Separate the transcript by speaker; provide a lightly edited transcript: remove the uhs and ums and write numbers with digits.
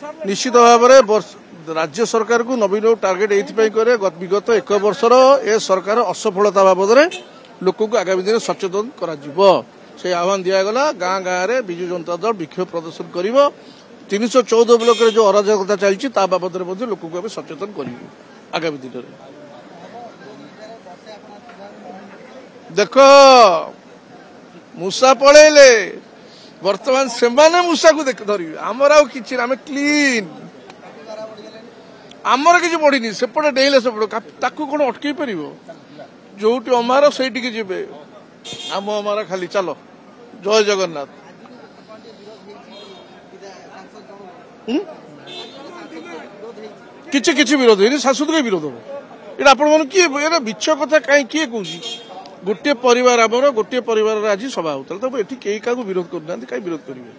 Speaker 1: निश्चित भाव में राज्य सरकार को नवीन टार्गेट ये विगत 1 वर्षर ए सरकार असफलता बाबद लोक को आगामी दिन सचेतन से आह्वान दिगला गाँ गाँव में विजु जनता दल विक्षोभ प्रदर्शन कर 314 ब्लॉक रे जो अराजकता चलती बाबद लोक को सचेतन कर आगामी दिन में देख मूसा पलैले वर्तमान से मूसा को धर आमर कि क्लीन आमर किसी बढ़ी सेपटे डेले सेपटे कौन अटकई पार जो अमार से जी आम अमार खाली चलो जय जगन्नाथ किसी किसी विरोध है शाश्वत का विरोध हम ये आपण किए मिछ कथा कहीं किए कौन गोटे परिवार आमर गोटे परिवार आज सभा होता तो ये कहीं क्या विरोध करना कहीं विरोध करेंगे।